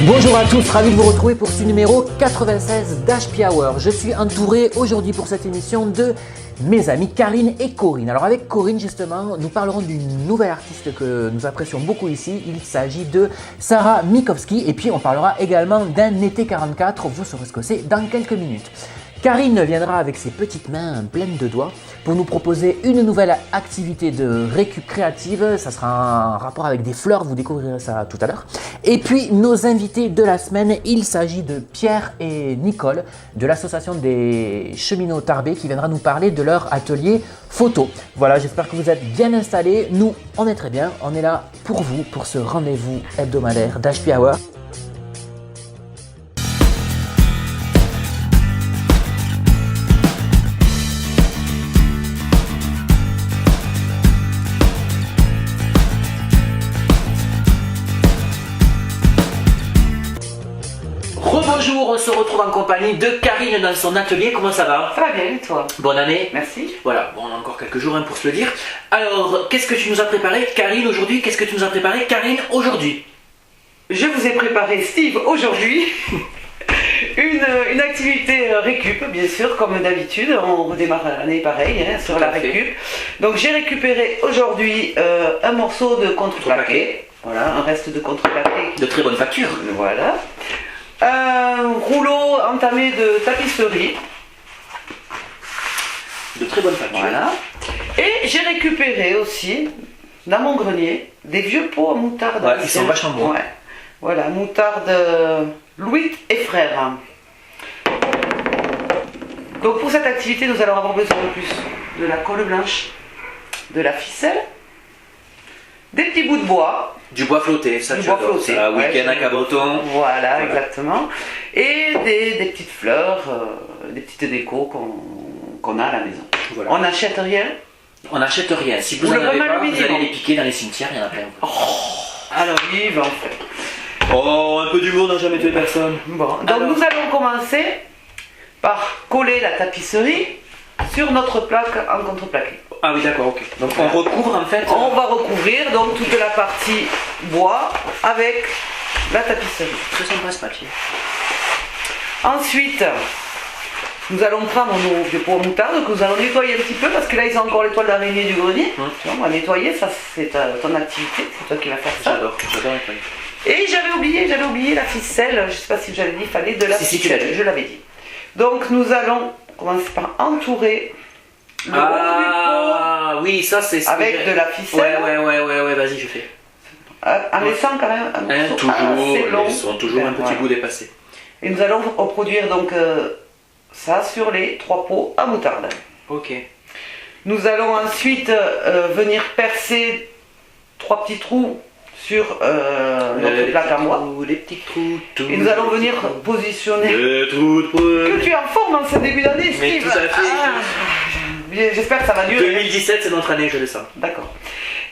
Bonjour à tous, ravi de vous retrouver pour ce numéro 96 d'HP Hour. Je suis entouré aujourd'hui pour cette émission de mes amis Karine et Corinne. Alors avec Corinne justement, nous parlerons d'une nouvelle artiste que nous apprécions beaucoup ici. Il s'agit de Sarah Mikowski et puis on parlera également d'un été 44. Vous saurez ce que c'est dans quelques minutes. Karine viendra avec ses petites mains pleines de doigts pour nous proposer une nouvelle activité de récup créative. Ça sera en rapport avec des fleurs, vous découvrirez ça tout à l'heure. Et puis nos invités de la semaine, il s'agit de Pierre et Nicole de l'association des cheminots Tarbé qui viendra nous parler de leur atelier photo. Voilà, j'espère que vous êtes bien installés. Nous, on est très bien, on est là pour vous, pour ce rendez-vous hebdomadaire d'HP Hour. Bonjour, on se retrouve en compagnie de Karine dans son atelier. Comment ça va? Ça va bien, et toi? Bonne année. Merci. Voilà, bon, on a encore quelques jours pour se le dire. Alors, qu'est-ce que tu nous as préparé, Karine, aujourd'hui? Qu'est-ce que tu nous as préparé, Karine, aujourd'hui? Je vous ai préparé, Steve, aujourd'hui, une activité récup, bien sûr, comme d'habitude. On redémarre l'année pareil, sur la récup. Donc, j'ai récupéré aujourd'hui un morceau de contreplaqué. Voilà, un reste de contreplaqué. De très bonne facture. Voilà. Un rouleau entamé de tapisserie. De très bonne facture. Voilà. Et j'ai récupéré aussi, dans mon grenier, des vieux pots à moutarde. Ouais, ils sont vachement bons. Ouais. Voilà, moutarde Louis et Frères. Donc pour cette activité, nous allons avoir besoin de plus de la colle blanche, de la ficelle, des petits bouts de bois. Du bois flotté, ça tu adores. Ça, week-end à Cabreton. Voilà, exactement. Et des petites fleurs, des petites décos qu'on a à la maison. Voilà. On n'achète rien. On n'achète rien. Si vous en avez pas, vous allez les piquer dans les cimetières, il y en a plein. Alors, il va en fait. Oh, un peu d'humour n'a jamais tué personne. Bon, donc nous allons commencer par coller la tapisserie sur notre plaque en contreplaqué. Ah oui, d'accord, ok. Donc on recouvre en fait. On va recouvrir donc toute la partie bois avec la tapisserie. Très sympa ce papier. Ensuite, nous allons prendre nos vieux pots à moutarde que nous allons nettoyer un petit peu parce que là ils ont encore les toiles d'araignée du grenier. Tu vois, on va nettoyer, ça c'est ton activité, c'est toi qui vas faire ça. J'adore nettoyer. Et j'avais oublié la ficelle, je ne sais pas si j'avais dit, il fallait de la ficelle, je l'avais dit. Donc nous allons commencer par entourer le haut du pot. Oui, ça c'est ce avec de la ficelle. Ouais, vas-y, je fais. En laissant quand même un morceau assez long. Ils sont toujours un petit bout dépassé. Et nous allons reproduire donc ça sur les 3 pots à moutarde. Ok. Nous allons ensuite venir percer 3 petits trous sur notre plaque à bois. Les petits trous. Et nous allons venir positionner. Les trous de Que tu es en forme dans ce début d'année, Steve. Mais tout à fait. J'espère que ça va durer. 2017, c'est notre année, je le sens. D'accord.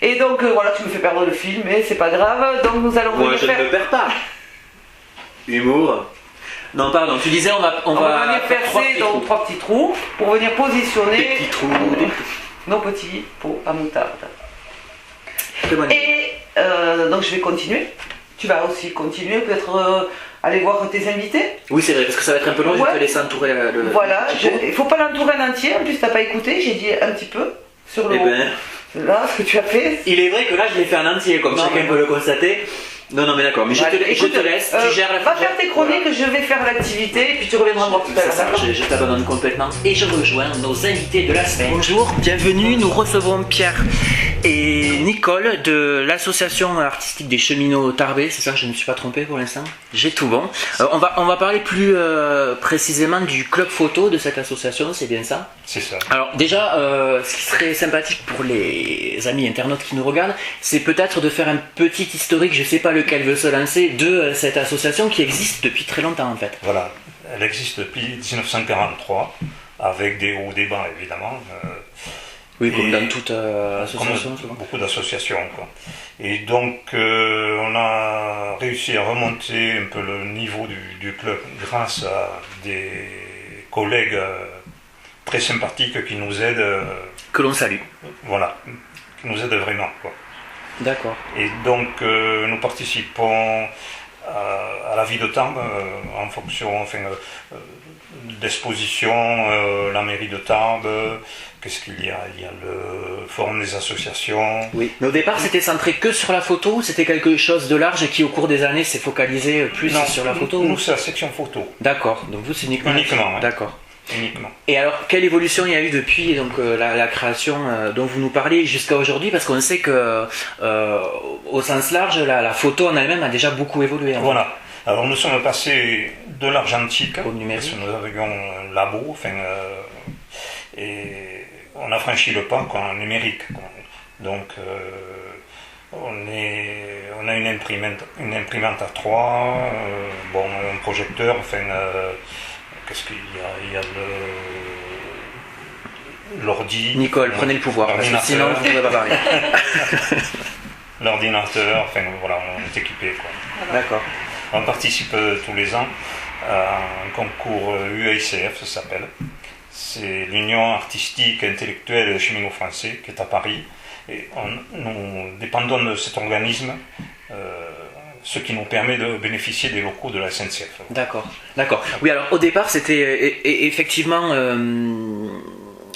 Et donc voilà, tu me fais perdre le fil, mais c'est pas grave. Donc nous allons venir faire. Moi, je ne me perds pas. Humour. Non, pardon, tu disais on va venir percer donc 3 petits trous pour venir positionner des petits trous, nos petits pots à moutarde. Très bonne idée. Et donc je vais continuer. Tu vas aussi continuer, peut-être aller voir tes invités. Oui, c'est vrai, parce que ça va être un peu long, je vais te laisser entourer le. Voilà, il ne faut pas l'entourer en entier, en plus t'as pas écouté, j'ai dit un petit peu sur le haut. Là, ce que tu as fait. Il est vrai que là je l'ai fait en entier, comme chacun peut le constater. Non, mais d'accord, mais je te laisse, tu gères la. Va faire tes chroniques, je vais faire l'activité, et puis tu reviendras voir tout à l'heure. Je t'abandonne complètement et je rejoins nos invités de la semaine. Bonjour, bienvenue, nous recevons Pierre et Nicole de l'association artistique des cheminots Tarbé, c'est ça, je ne me suis pas trompé pour l'instant, j'ai tout bon. On va parler plus précisément du club photo de cette association, c'est bien ça? C'est ça. Alors déjà, ce qui serait sympathique pour les amis internautes qui nous regardent, c'est peut-être de faire un petit historique, je sais pas lequel veut se lancer, de cette association qui existe depuis très longtemps en fait. Voilà, elle existe depuis 1943, avec des hauts, des bas évidemment. Oui, comme dans toute association. Comme beaucoup d'associations, quoi. Et donc, on a réussi à remonter un peu le niveau du club grâce à des collègues très sympathiques qui nous aident. Que l'on salue. Voilà, qui nous aident vraiment, quoi. D'accord. Et donc, nous participons à la vie de Tarbes, en fonction d'exposition, la mairie de Tarbes. Qu'est-ce qu'il y a? Il y a le forum des associations. Oui, mais au départ c'était centré que sur la photo, ou c'était quelque chose de large qui au cours des années s'est focalisé plus sur la photo? Nous c'est la section photo. D'accord, donc vous c'est uniquement... Uniquement, d'accord. Uniquement. Et alors, quelle évolution il y a eu depuis donc, la création dont vous nous parlez jusqu'à aujourd'hui? Parce qu'on sait que, au sens large, la photo en elle-même a déjà beaucoup évolué. Voilà. Alors, nous sommes passés de l'argentique, au numérique. parce que nous avions un labo, et on a franchi le pas en numérique. Donc, on a une imprimante à 3, un projecteur, qu'est-ce qu'il y a? Il y a l'ordi. Nicole, prenez le pouvoir, parce que sinon vous ne pouvez pas parler. L'ordinateur, voilà, on est équipé. D'accord. On participe tous les ans à un concours UICF, ça s'appelle. C'est l'Union artistique et intellectuelle des cheminots français, qui est à Paris. Et nous dépendons de cet organisme. Ce qui nous permet de bénéficier des locaux de la SNCF. D'accord, d'accord. Oui, alors au départ, c'était effectivement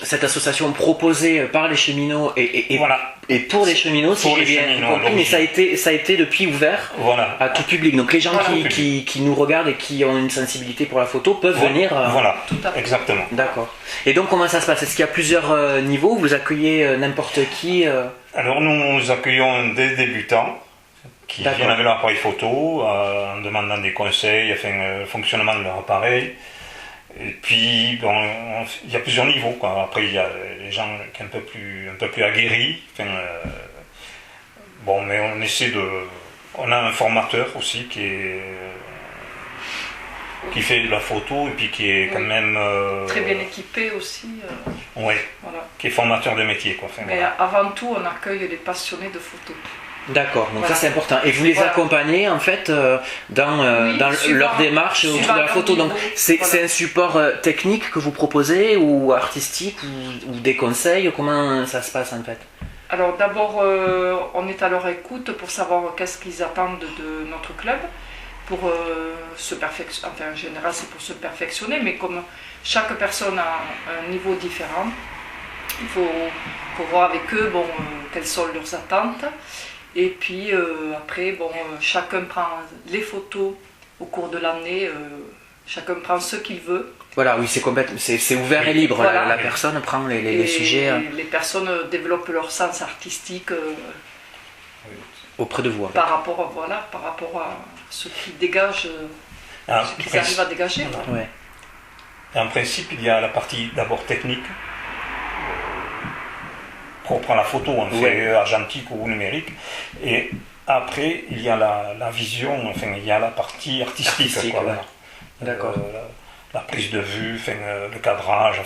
cette association proposée par les cheminots voilà. Et pour les cheminots, si j'ai bien compris, mais ça a été depuis ouvert à tout public. Donc les gens qui nous regardent et qui ont une sensibilité pour la photo peuvent venir. Voilà, exactement. D'accord. Et donc comment ça se passe? Est-ce qu'il y a plusieurs niveaux? Vous accueillez n'importe qui Alors nous accueillons des débutants qui viennent avec leur appareil photo en demandant des conseils, le fonctionnement de leur appareil. Et puis, il y a plusieurs niveaux, quoi. Après, il y a les gens qui sont un peu plus aguerris. Mais on essaie de... On a un formateur aussi qui fait de la photo et puis qui est quand même... très bien équipé aussi. Oui, voilà. Qui est formateur de métier, quoi. Mais avant tout, on accueille les passionnés de photo. D'accord, donc ça c'est important. Et vous les accompagnez en fait dans leur démarche autour de la photo. Donc c'est un support technique que vous proposez ou artistique ou des conseils? Comment ça se passe en fait? Alors d'abord, on est à leur écoute pour savoir qu'est-ce qu'ils attendent de notre club. Pour se perfectionner, enfin en général c'est pour se perfectionner, mais comme chaque personne a un niveau différent, il faut voir avec eux quelles sont leurs attentes. Et puis après, chacun prend les photos au cours de l'année, chacun prend ce qu'il veut. Voilà, oui, c'est ouvert et libre. Voilà. La personne prend les sujets. Les personnes développent leur sens artistique auprès de vous. Par rapport à ce qu'ils dégagent, ce qu'ils arrivent à dégager. Ouais. En principe, il y a la partie d'abord technique. Propre à la photo, on fait argentique ou numérique, et après il y a la vision, il y a la partie artistique quoi, voilà. D'accord. La prise de vue, le cadrage,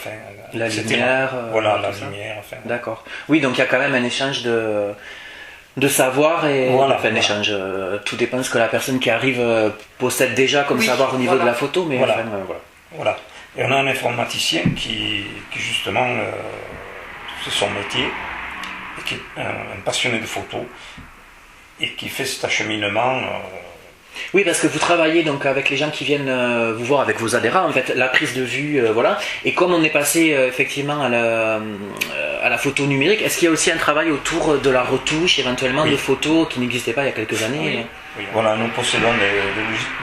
la lumière. La lumière. D'accord. Oui, donc il y a quand même un échange de savoir et un échange. Tout dépend de ce que la personne qui arrive possède déjà comme savoir au niveau de la photo, mais voilà. Et on a un informaticien qui justement c'est son métier, et qui est un passionné de photo, et qui fait cet acheminement. Oui, parce que vous travaillez donc avec les gens qui viennent vous voir, avec vos adhérents, en fait, la prise de vue, voilà. Et comme on est passé effectivement à la photo numérique, est-ce qu'il y a aussi un travail autour de la retouche, éventuellement de photos qui n'existaient pas il y a quelques années? Oui, voilà, nous possédons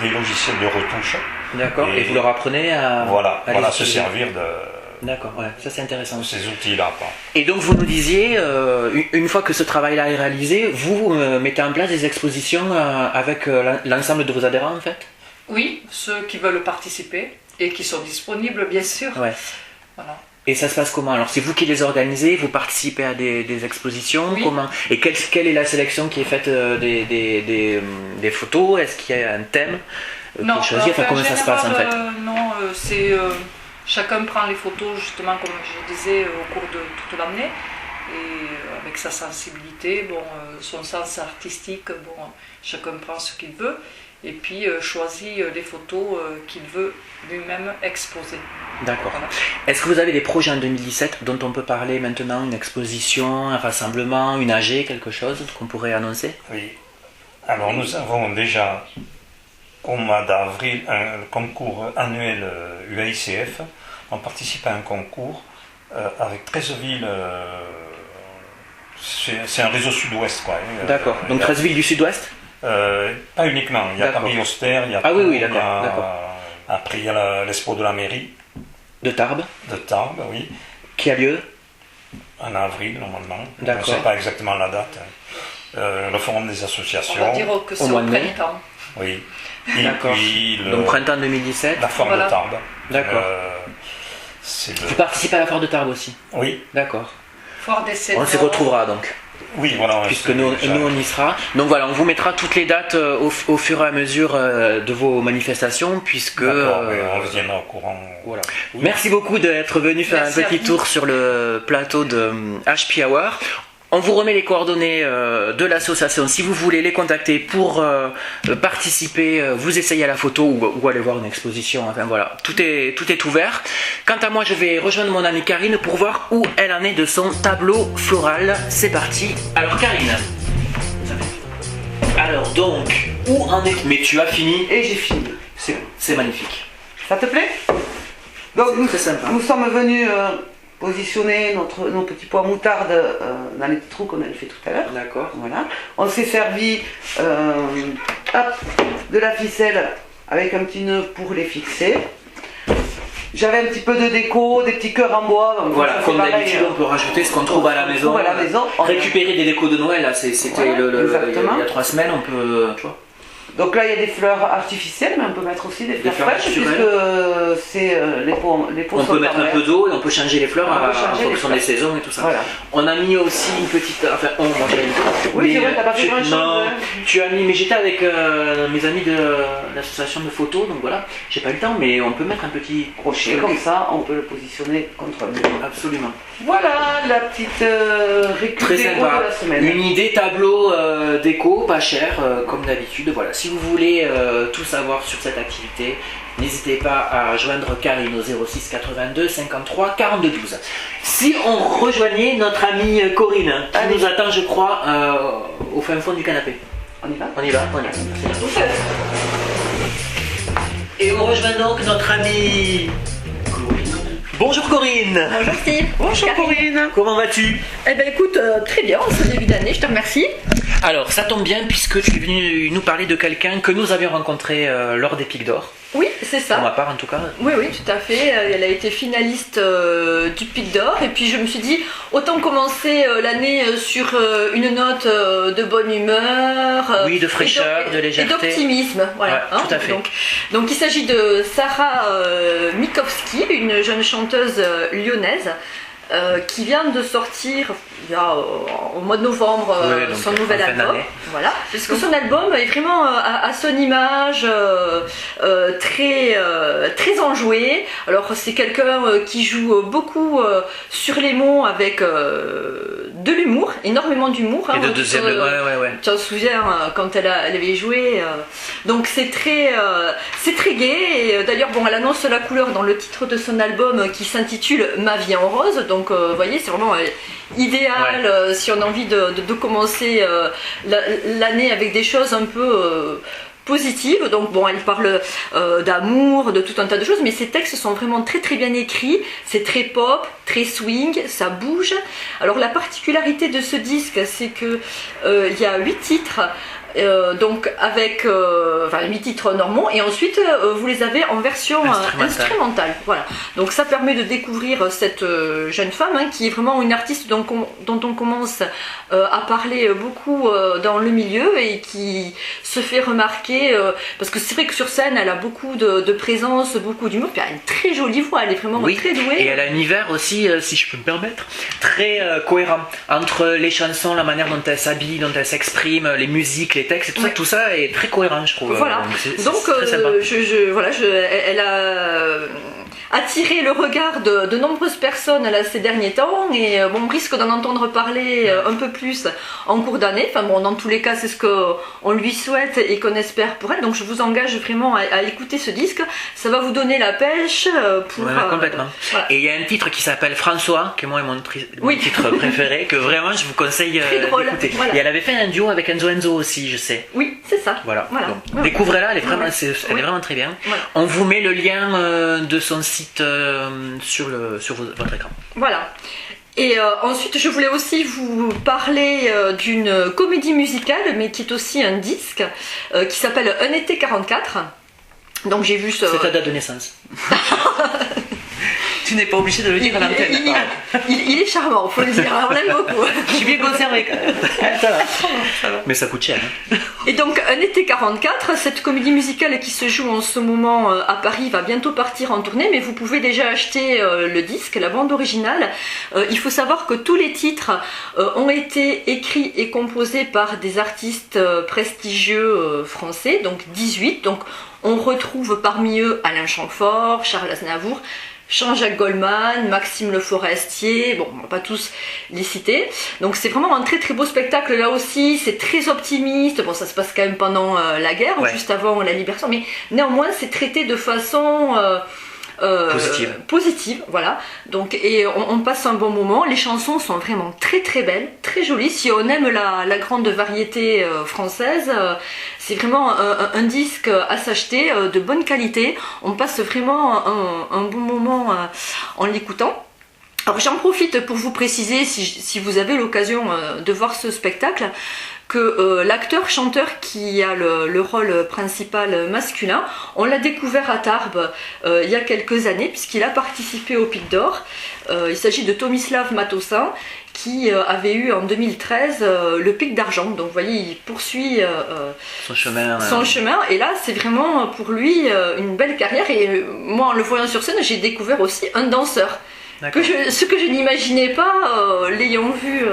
des logiciels de retouche. D'accord, et vous leur apprenez à se servir de... D'accord, ça c'est intéressant. Ces outils-là. Et donc vous nous disiez, une fois que ce travail-là est réalisé, vous mettez en place des expositions avec l'ensemble de vos adhérents en fait? Oui, ceux qui veulent participer et qui sont disponibles bien sûr. Ouais. Voilà. Et ça se passe comment? Alors c'est vous qui les organisez, vous participez à des expositions, comment? Et quelle est la sélection qui est faite des photos? Est-ce qu'il y a un thème qui est choisi? Comment ça se passe en fait? Non, c'est... Chacun prend les photos, justement, comme je disais, au cours de toute l'année, et avec sa sensibilité, son sens artistique, chacun prend ce qu'il veut, et puis choisit les photos qu'il veut lui-même exposer. D'accord. Voilà. Est-ce que vous avez des projets en 2017 dont on peut parler maintenant, une exposition, un rassemblement, une AG, quelque chose qu'on pourrait annoncer? Oui. Alors nous avons déjà au mois d'avril le concours annuel UAICF. On participe à un concours avec 13 villes. C'est un réseau sud-ouest, quoi. D'accord. Donc 13 villes du sud-ouest? Pas uniquement. Il y a Paris-Austère, il y a Tours, oui, d'accord. Après, il y a l'Expo de la mairie. De Tarbes? De Tarbes, oui. Qui a lieu? En avril, normalement. D'accord. Je ne sais pas exactement la date. Le forum des associations. On va dire que c'est au printemps. Oui. D'accord. Donc printemps 2017. La foire de Tarbes. D'accord. Tu participes à la foire de Tarbes aussi? Oui. D'accord. Foire des seniors. On s'y retrouvera donc. Oui, voilà. Puisque nous on y sera. Donc voilà, on vous mettra toutes les dates au fur et à mesure de vos manifestations, puisque... on vous tiendra au courant. Voilà. Oui. Merci beaucoup d'être venu faire un petit tour sur le plateau de HP Hour. On vous remet les coordonnées de l'association si vous voulez les contacter pour participer, vous essayer à la photo ou aller voir une exposition. Enfin voilà, tout est ouvert. Quant à moi, je vais rejoindre mon amie Karine pour voir où elle en est de son tableau floral. C'est parti. Alors Karine, alors donc, où en est... Mais tu as fini? Et j'ai fini. C'est magnifique. Ça te plaît? Donc très sympa. Nous sommes venus positionner nos petits pois moutarde dans les petits trous qu'on avait fait tout à l'heure. D'accord. Voilà. On s'est servi de la ficelle avec un petit nœud pour les fixer. J'avais un petit peu de déco, des petits cœurs en bois. Donc voilà, comme d'habitude, on peut rajouter ce qu'on trouve à la maison. Récupérer des décos de Noël, là, c'était il y a 3 semaines, on peut. Tu vois. Donc là, il y a des fleurs artificielles, mais on peut mettre aussi des fleurs fraîches, puisque c'est les pots on peut mettre un peu d'eau et on peut changer les fleurs en fonction des saisons et tout ça. Voilà. On a mis aussi une petite... Enfin, moi j'avais mis... Oui, c'est vrai, t'as pas fait grand chose. Non, tu as mis... Mais j'étais avec mes amis de l'association de photos, donc voilà. J'ai pas eu le temps, mais on peut mettre un petit crochet. Comme ça, on peut le positionner contre le mur. Absolument. Voilà la petite récup déco de la semaine. Une idée tableau déco, pas cher, comme d'habitude. Voilà. Si vous voulez tout savoir sur cette activité, n'hésitez pas à joindre Karine au 06 82 53 42 12. Si on rejoignait notre amie Corinne, qui nous attend, je crois, au fin fond du canapé. On y va? On y va. Et on rejoint donc notre amie Corinne. Bonjour Corinne. Bonjour Steve. Bonjour Corinne. Comment vas-tu? Eh bien écoute, très bien, en ce début d'année, je te remercie. Alors ça tombe bien puisque tu es venu nous parler de quelqu'un que nous avions rencontré lors des Pics d'Or. Oui, c'est ça. Pour ma part en tout cas. Oui, tout à fait. Elle a été finaliste du Pic d'Or et puis je me suis dit, autant commencer l'année sur une note de bonne humeur. Oui, de fraîcheur, de légèreté. Et d'optimisme. Voilà, ouais, tout à fait. Donc il s'agit de Sarah Mikowski, une jeune chanteuse lyonnaise. Qui vient de sortir au mois de novembre son nouvel album. Voilà. Parce que son album est vraiment à son image, très enjoué. Alors c'est quelqu'un qui joue beaucoup sur les mots avec de l'humour, énormément d'humour. Et de deuxième, ouais. Tu te souviens quand elle avait joué. Donc c'est très gai. Et d'ailleurs, elle annonce la couleur dans le titre de son album qui s'intitule Ma vie en rose. Donc vous voyez, c'est vraiment idéal si on a envie de commencer l'année avec des choses un peu positives. Donc elle parle d'amour, de tout un tas de choses, mais ces textes sont vraiment très très bien écrits. C'est très pop, très swing, ça bouge. Alors la particularité de ce disque, c'est que il y a 8 titres. Donc avec 8 titres normaux et ensuite vous les avez en version instrumentale. Voilà. Donc ça permet de découvrir cette jeune femme qui est vraiment une artiste dont on commence à parler beaucoup dans le milieu et qui se fait remarquer parce que c'est vrai que sur scène elle a beaucoup de présence, beaucoup d'humour, puis elle a une très jolie voix, elle est vraiment très douée. Et elle a un univers aussi, si je peux me permettre, très cohérent entre les chansons, la manière dont elle s'habille, dont elle s'exprime, les musiques, les textes, et tout ça est très cohérent, je trouve. Voilà. Donc très sympa. elle a attiré le regard de nombreuses personnes là, ces derniers temps et bon, on risque d'en entendre parler un peu plus en cours d'année. Enfin bon, dans tous les cas, c'est ce qu'on lui souhaite et qu'on espère pour elle. Donc je vous engage vraiment à écouter ce disque. Ça va vous donner la pêche pour... complètement. Voilà. Et il y a un titre qui s'appelle François, qui est moi mon titre préféré, que vraiment je vous conseille d'écouter. Voilà. Et elle avait fait un duo avec Enzo Enzo aussi, je sais. Oui, c'est ça. Voilà. Donc, Ouais. découvrez-la, elle est vraiment, elle est vraiment très bien. Voilà. On vous met le lien de son site sur votre écran. Voilà. Et ensuite, je voulais aussi vous parler d'une comédie musicale, mais qui est aussi un disque, qui s'appelle Un été 44. Donc j'ai vu ce... C'est ta date de naissance. Tu n'es pas obligé de le dire à l'antenne. Il est charmant, faut le dire, on l'aime beaucoup. Je suis bien conservé quand même. Ça va. Mais ça coûte cher. Hein. Et donc, Un été 44, cette comédie musicale qui se joue en ce moment à Paris va bientôt partir en tournée, mais vous pouvez déjà acheter le disque, la bande originale. Il faut savoir que tous les titres ont été écrits et composés par des artistes prestigieux français, donc 18. Donc, on retrouve parmi eux Alain Chamfort, Charles Aznavour, Jean-Jacques Goldman, Maxime Le Forestier, bon, on va pas tous les citer. Donc c'est vraiment un très très beau spectacle là aussi, c'est très optimiste. Bon, ça se passe quand même pendant la guerre, juste avant la libération, mais néanmoins c'est traité de façon positive, voilà. Donc, et on passe un bon moment. Les chansons sont vraiment très très belles, très jolies. Si on aime la grande variété française, c'est vraiment un disque à s'acheter de bonne qualité. On passe vraiment un bon moment en l'écoutant. Alors j'en profite pour vous préciser, si vous avez l'occasion de voir ce spectacle, que l'acteur-chanteur qui a le rôle principal masculin, on l'a découvert à Tarbes il y a quelques années, puisqu'il a participé au Pic d'Or. Il s'agit de Tomislav Matossin, qui avait eu en 2013 le Pic d'Argent. Donc vous voyez, il poursuit son chemin. Et là, c'est vraiment pour lui une belle carrière. Et moi, en le voyant sur scène, j'ai découvert aussi un danseur. Ce que je n'imaginais pas, l'ayant vu...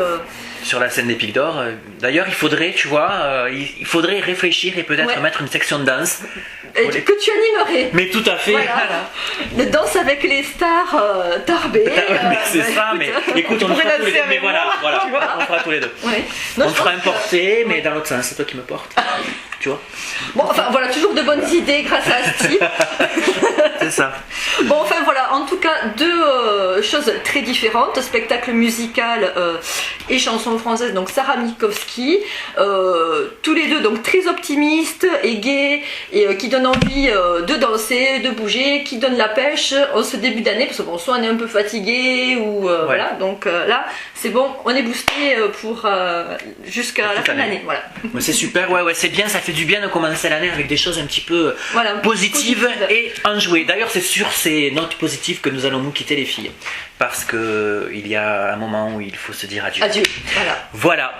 Sur la scène des Pics d'Or. D'ailleurs, il faudrait, tu vois, il faudrait réfléchir et peut-être mettre une section de danse. Que tu animerais. Mais tout à fait. Voilà. Le danse avec les stars tarbées. C'est ça, mais écoute, on le fera tous les deux. Mais voilà, on fera tous les deux. Ouais. Non, on fera un porté, mais dans l'autre sens, c'est toi qui me portes. Tu vois. Bon, enfin voilà, toujours de bonnes idées grâce à Asti. C'est ça. Bon, enfin voilà, en tout cas, deux choses très différentes, spectacle musical et chanson française, donc Sarah Mikowski, tous les deux donc très optimistes et gais, et qui donnent envie de danser, de bouger, qui donnent la pêche en ce début d'année, parce que bon, soit on est un peu fatigué, ou voilà, donc là, c'est bon, on est boosté pour jusqu'à la fin de l'année, voilà. Mais c'est super, ouais, c'est bien, ça fait du bien de commencer l'année avec des choses un petit peu positives et enjouées. D'ailleurs, c'est sur ces notes positives que nous allons nous quitter, les filles, parce que il y a un moment où il faut se dire adieu. Adieu, voilà.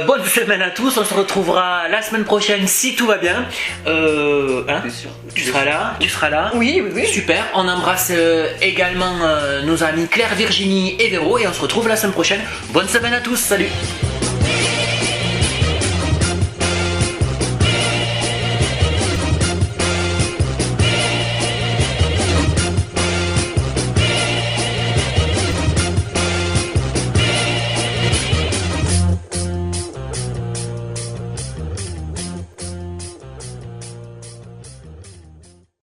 Bonne semaine à tous, on se retrouvera la semaine prochaine si tout va bien. Tu seras là. Oui. Super, on embrasse également nos amis Claire, Virginie et Véro, et on se retrouve la semaine prochaine. Bonne semaine à tous, salut.